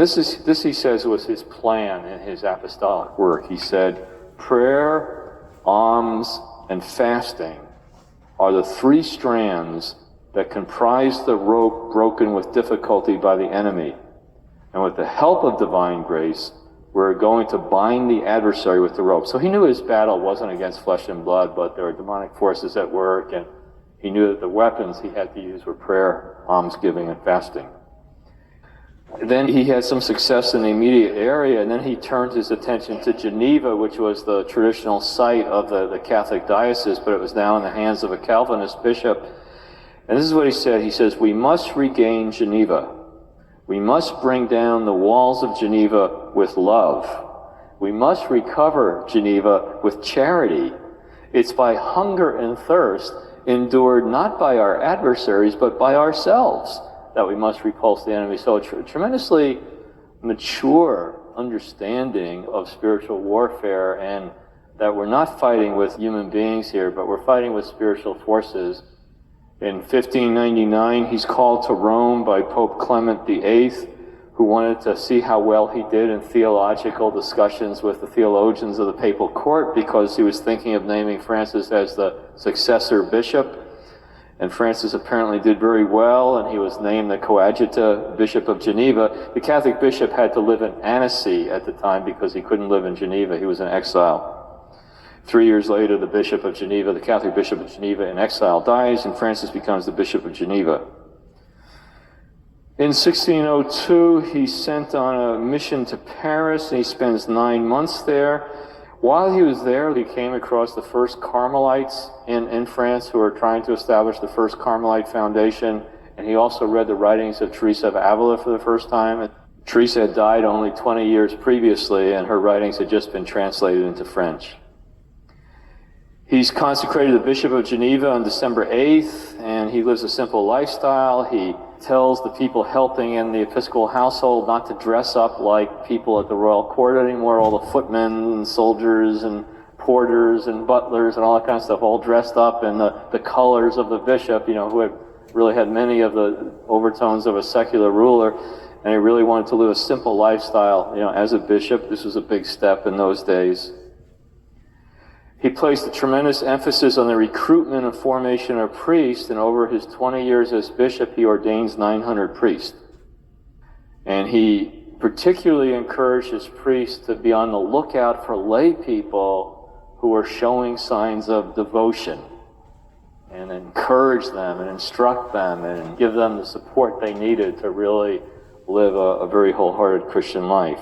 this he says was his plan in his apostolic work. He said, prayer, alms, and fasting are the three strands that comprise the rope broken with difficulty by the enemy. And with the help of divine grace, we're going to bind the adversary with the rope. So he knew his battle wasn't against flesh and blood, but there were demonic forces at work, and he knew that the weapons he had to use were prayer, almsgiving, and fasting. Then he had some success in the immediate area, and then he turned his attention to Geneva, which was the traditional site of the Catholic diocese, but it was now in the hands of a Calvinist bishop. And this is what he said. He says, we must regain Geneva. We must bring down the walls of Geneva with love. We must recover Geneva with charity. It's by hunger and thirst, endured not by our adversaries, but by ourselves, that we must repulse the enemy. So a tremendously mature understanding of spiritual warfare, and that we're not fighting with human beings here, but we're fighting with spiritual forces. In 1599, he's called to Rome by Pope Clement VIII, who wanted to see how well he did in theological discussions with the theologians of the papal court, because he was thinking of naming Francis as the successor bishop. And Francis apparently did very well, and he was named the coadjutor bishop of Geneva. The Catholic bishop had to live in Annecy at the time because he couldn't live in Geneva. He was in exile. 3 years later, the bishop of Geneva, the Catholic bishop of Geneva in exile, dies, and Francis becomes the bishop of Geneva. In 1602, he's sent on a mission to Paris, and he spends 9 months there. While he was there, he came across the first Carmelites in France who were trying to establish the first Carmelite foundation, and he also read the writings of Teresa of Avila for the first time. Teresa had died only 20 years previously, and her writings had just been translated into French. He's consecrated the Bishop of Geneva on December 8th, and he lives a simple lifestyle. He tells the people helping in the episcopal household not to dress up like people at the royal court anymore, all the footmen and soldiers and porters and butlers and all that kind of stuff, all dressed up in the colors of the bishop, who had really had many of the overtones of a secular ruler, and he really wanted to live a simple lifestyle, as a bishop. This was a big step in those days. He placed a tremendous emphasis on the recruitment and formation of priests, and over his 20 years as bishop, he ordains 900 priests. And he particularly encouraged his priests to be on the lookout for lay people who are showing signs of devotion, and encourage them and instruct them and give them the support they needed to really live a very wholehearted Christian life.